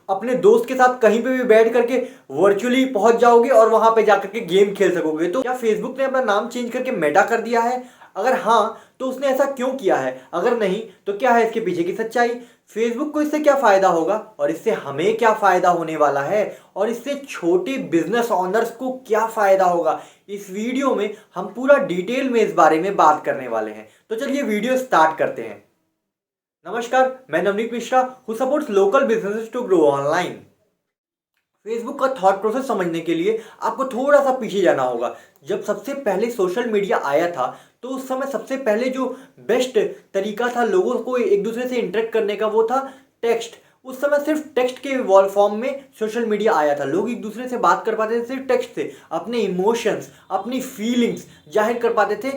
अपने दोस्त के साथ कहीं पे भी बैठ करके वर्चुअली पहुंच जाओगे और वहां पे जाकर के गेम खेल सकोगे। तो क्या फेसबुक ने अपना नाम चेंज करके मेटा कर दिया है? अगर हाँ तो उसने ऐसा क्यों किया है? अगर नहीं तो क्या है इसके पीछे की सच्चाई? फेसबुक को इससे क्या फायदा होगा और इससे हमें क्या फायदा होने वाला है और इससे छोटे बिजनेस ओनर्स को क्या फायदा होगा, इस वीडियो में हम पूरा डिटेल में इस बारे में बात करने वाले हैं। तो चलिए वीडियो स्टार्ट करते हैं। नमस्कार, मैं Navneet Mishra who supports local businesses to grow online. Facebook का थॉट प्रोसेस समझने के लिए आपको थोड़ा सा पीछे जाना होगा। जब सबसे पहले सोशल मीडिया आया था तो उस समय सबसे पहले जो बेस्ट तरीका था लोगों को एक दूसरे से इंटरेक्ट करने का वो था टेक्स्ट। उस समय सिर्फ टेक्स्ट के वॉल फॉर्म में सोशल मीडिया आया था। लोग एक दूसरे से बात कर पाते थे सिर्फ टेक्स्ट से, अपने इमोशंस अपनी फीलिंग्स जाहिर कर पाते थे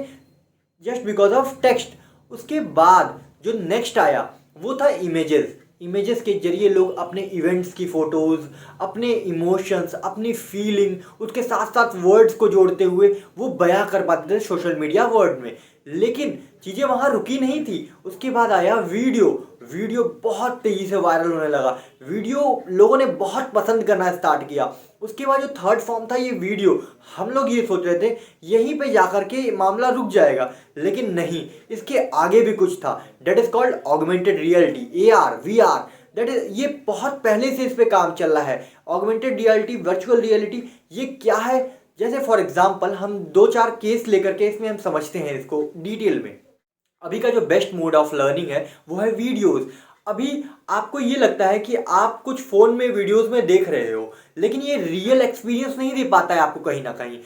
जस्ट बिकॉज ऑफ टेक्स्ट। उसके बाद जो नेक्स्ट आया वो था इमेजेस। इमेजेस के जरिए लोग अपने इवेंट्स की फोटोज़, अपने इमोशंस, अपनी फीलिंग उसके साथ साथ वर्ड्स को जोड़ते हुए वो बयां कर पाते थे सोशल मीडिया वर्ड में। लेकिन चीज़ें वहाँ रुकी नहीं थी। उसके बाद आया वीडियो। वीडियो बहुत तेज़ी से वायरल होने लगा। वीडियो लोगों ने बहुत पसंद करना स्टार्ट किया। उसके बाद जो थर्ड फॉर्म था ये वीडियो। हम लोग ये सोच रहे थे यहीं पे जाकर के मामला रुक जाएगा, लेकिन नहीं, इसके आगे भी कुछ था। That is called augmented reality, AR VR। That is, ये बहुत पहले से इस पे काम चल रहा है। ऑगमेंटेड रियलिटी, वर्चुअल रियलिटी, ये क्या है? जैसे फॉर एग्जाम्पल हम दो चार केस लेकर के इसमें हम समझते हैं इसको डिटेल में। अभी का जो बेस्ट मोड ऑफ लर्निंग है वो है वीडियोस। अभी आपको ये लगता है कि आप कुछ फ़ोन में वीडियोस में देख रहे हो, लेकिन ये रियल एक्सपीरियंस नहीं दे पाता है आपको कहीं ना कहीं।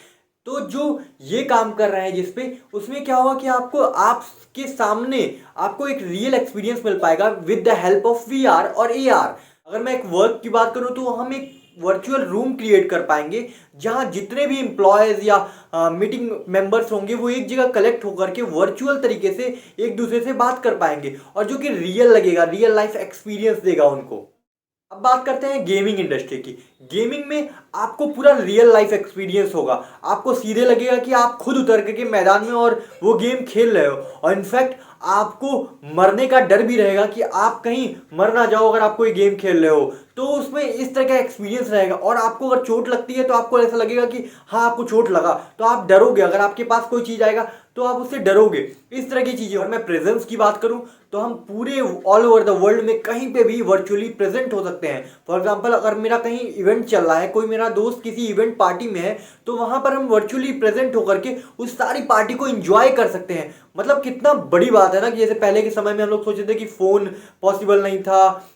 तो जो ये काम कर रहे हैं जिसपे, उसमें क्या होगा कि आपको आपके सामने आपको एक रियल एक्सपीरियंस मिल पाएगा with the help of VR और AR। अगर मैं एक वर्क की बात करूं तो हम एक वर्चुअल रूम क्रिएट कर पाएंगे जहां जितने भी एम्प्लॉयज़ या मीटिंग मेंबर्स होंगे वो एक जगह कलेक्ट होकर के वर्चुअल तरीके से एक दूसरे से बात कर पाएंगे और जो कि रियल लगेगा, रियल लाइफ एक्सपीरियंस देगा उनको। अब बात करते हैं गेमिंग इंडस्ट्री की। गेमिंग में आपको पूरा रियल लाइफ एक्सपीरियंस होगा। आपको सीधे लगेगा कि आप खुद उतर के मैदान में और वो गेम खेल रहे हो, और इनफैक्ट आपको मरने का डर भी रहेगा कि आप कहीं मर ना जाओ अगर आप कोई गेम खेल रहे हो। तो उसमें इस तरह का एक्सपीरियंस रहेगा। और आपको अगर चोट लगती है तो आपको ऐसा लगेगा कि हाँ आपको चोट लगा, तो आप डरोगे। अगर आपके पास कोई चीज़ आएगा तो आप उससे डरोगे। इस तरह की चीज़ें। और मैं प्रेजेंस की बात करूं तो हम पूरे ऑल ओवर द वर्ल्ड में कहीं पे भी वर्चुअली प्रेजेंट हो सकते हैं। फॉर एग्जांपल अगर मेरा कहीं इवेंट चल रहा है, कोई मेरा दोस्त किसी इवेंट पार्टी में है, तो वहां पर हम वर्चुअली प्रेजेंट होकर के उस सारी पार्टी को एंजॉय कर सकते हैं। मतलब कितना बड़ी बात है ना कि जैसे पहले के समय में हम लोग सोचते थे कि फ़ोन पॉसिबल नहीं था,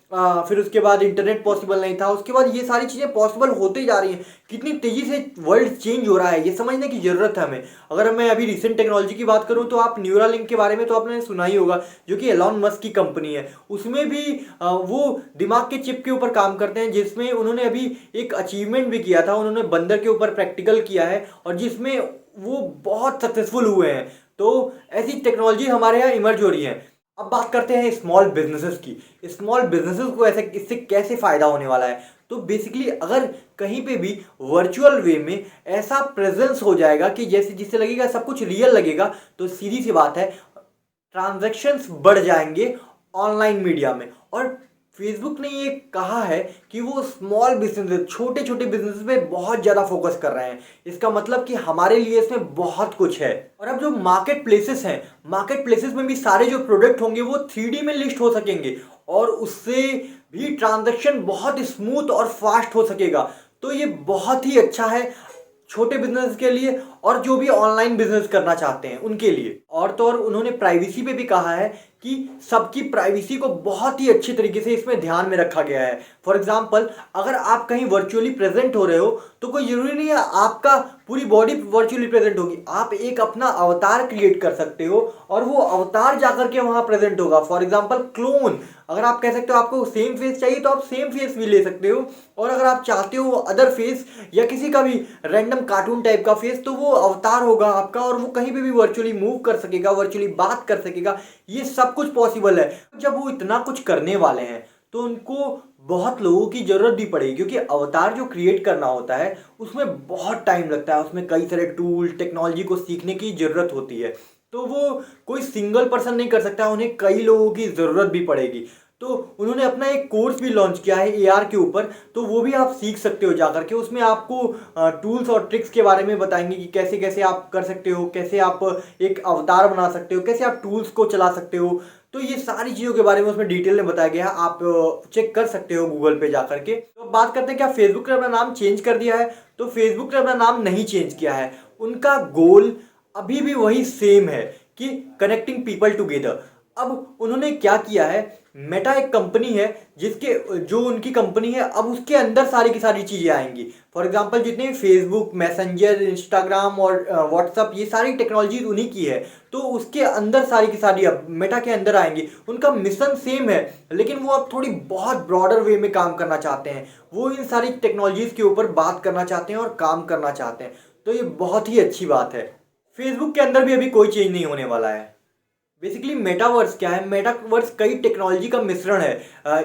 फिर उसके बाद इंटरनेट पॉसिबल नहीं था, उसके बाद ये सारी चीज़ें पॉसिबल होते जा रही हैं। कितनी तेज़ी से वर्ल्ड चेंज हो रहा है ये समझने की ज़रूरत है हमें। अगर मैं अभी रिसेंट टेक्नोलॉजी की बात करूं तो आप न्यूरालिंक के बारे में तो आपने सुना ही होगा, जो कि एलॉन मस्क की कंपनी है। उसमें भी वो दिमाग के चिप के ऊपर काम करते हैं, जिसमें उन्होंने अभी एक अचीवमेंट भी किया था। उन्होंने बंदर के ऊपर प्रैक्टिकल किया है और जिसमें वो बहुत सक्सेसफुल हुए हैं। तो ऐसी टेक्नोलॉजी हमारे यहाँ इमर्ज हो रही है। अब बात करते हैं स्मॉल बिजनेसेस की। स्मॉल बिजनेसेस को ऐसे इससे कैसे फ़ायदा होने वाला है? तो बेसिकली अगर कहीं पे भी वर्चुअल वे में ऐसा प्रेजेंस हो जाएगा कि जैसे जिससे लगेगा सब कुछ रियल लगेगा, तो सीधी सी बात है ट्रांजैक्शंस बढ़ जाएंगे ऑनलाइन मीडिया में। और फेसबुक ने ये कहा है कि वो स्मॉल बिजनेस, छोटे छोटे बिजनेस पे बहुत ज़्यादा फोकस कर रहे हैं। इसका मतलब कि हमारे लिए इसमें बहुत कुछ है। और अब जो मार्केट प्लेसेस हैं, मार्केट प्लेसेस में भी सारे जो प्रोडक्ट होंगे वो 3D में लिस्ट हो सकेंगे और उससे भी ट्रांजैक्शन बहुत स्मूथ और फास्ट हो सकेगा। तो ये बहुत ही अच्छा है छोटे बिजनेस के लिए और जो भी ऑनलाइन बिजनेस करना चाहते हैं उनके लिए। और तो और उन्होंने प्राइवेसी पे भी कहा है कि सबकी प्राइवेसी को बहुत ही अच्छे तरीके से इसमें ध्यान में रखा गया है। फॉर एग्जांपल अगर आप कहीं वर्चुअली प्रेजेंट हो रहे हो तो कोई ज़रूरी नहीं है आपका पूरी बॉडी वर्चुअली प्रेजेंट होगी। आप एक अपना अवतार क्रिएट कर सकते हो और वो अवतार जाकर के वहाँ प्रेजेंट होगा। फॉर एग्जांपल क्लोन, अगर आप कह सकते हो आपको सेम फेस चाहिए तो आप सेम फेस भी ले सकते हो, और अगर आप चाहते हो अदर फेस या किसी का भी रैंडम कार्टून टाइप का फेस, तो वो अवतार होगा आपका और वो कहीं पे भी वर्चुअली मूव कर सकेगा, वर्चुअली बात कर सकेगा। ये सब कुछ पॉसिबल है। जब वो इतना कुछ करने वाले हैं तो उनको बहुत लोगों की ज़रूरत भी पड़ेगी, क्योंकि अवतार जो क्रिएट करना होता है उसमें बहुत टाइम लगता है। उसमें कई सारे टूल टेक्नोलॉजी को सीखने की ज़रूरत होती है। तो वो कोई सिंगल पर्सन नहीं कर सकता, उन्हें कई लोगों की ज़रूरत भी पड़ेगी। तो उन्होंने अपना एक कोर्स भी लॉन्च किया है एआर के ऊपर, तो वो भी आप सीख सकते हो जा करके। उसमें आपको टूल्स और ट्रिक्स के बारे में बताएंगे कि कैसे कैसे आप कर सकते हो, कैसे आप एक अवतार बना सकते हो, कैसे आप टूल्स को चला सकते हो। तो ये सारी चीज़ों के बारे में उसमें डिटेल में बताया गया है, आप चेक कर सकते हो गूगल पे जा करके। तो बात करते हैं क्या फेसबुक ने अपना नाम चेंज कर दिया है? तो फेसबुक ने अपना नाम नहीं चेंज किया है। उनका गोल अभी भी वही सेम है कि कनेक्टिंग पीपल टुगेदर। अब उन्होंने क्या किया है, मेटा एक कंपनी है जिसके जो उनकी कंपनी है, अब उसके अंदर सारी की सारी चीज़ें आएंगी। फॉर एग्जांपल जितने भी फेसबुक, मैसेंजर, इंस्टाग्राम और व्हाट्सअप, ये सारी टेक्नोलॉजी उन्हीं की है। तो उसके अंदर सारी की सारी अब मेटा के अंदर आएंगी। उनका मिशन सेम है, लेकिन वो अब थोड़ी बहुत ब्रॉडर वे में काम करना चाहते हैं। वो इन सारी टेक्नोलॉजीज़ के ऊपर बात करना चाहते हैं और काम करना चाहते हैं। तो ये बहुत ही अच्छी बात है। फेसबुक के अंदर भी अभी कोई चेंज नहीं होने वाला है। बेसिकली मेटावर्स क्या है? मेटावर्स कई टेक्नोलॉजी का मिश्रण है।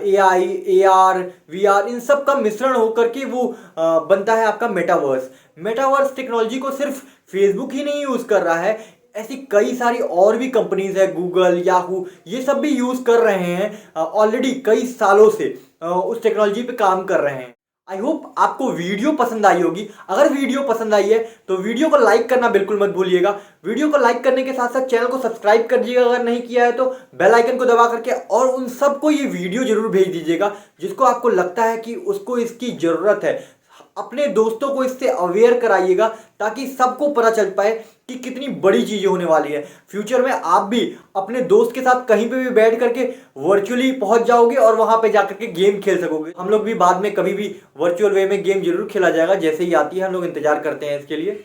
एआई, एआर, वीआर, इन सब का मिश्रण होकर के वो बनता है आपका मेटावर्स। मेटावर्स टेक्नोलॉजी को सिर्फ फेसबुक ही नहीं यूज़ कर रहा है, ऐसी कई सारी और भी कंपनीज है, गूगल, याहू, ये सब भी यूज़ कर रहे हैं ऑलरेडी कई सालों से उस टेक्नोलॉजी पे काम कर रहे हैं। आई होप आपको वीडियो पसंद आई होगी। अगर वीडियो पसंद आई है तो वीडियो को लाइक करना बिल्कुल मत भूलिएगा। वीडियो को लाइक करने के साथ साथ चैनल को सब्सक्राइब कर दीजिएगा अगर नहीं किया है तो, बेल आइकन को दबा करके, और उन सबको ये वीडियो जरूर भेज दीजिएगा जिसको आपको लगता है कि उसको इसकी ज़रूरत है। अपने दोस्तों को इससे अवेयर कराइएगा ताकि सबको पता चल पाए कि कितनी बड़ी चीज़ें होने वाली है। फ्यूचर में आप भी अपने दोस्त के साथ कहीं पे भी बैठ करके वर्चुअली पहुंच जाओगे और वहां पे जाकर के गेम खेल सकोगे। हम लोग भी बाद में कभी भी वर्चुअल वे में गेम जरूर खेला जाएगा, जैसे ही आती है हम लोग इंतजार करते हैं इसके लिए।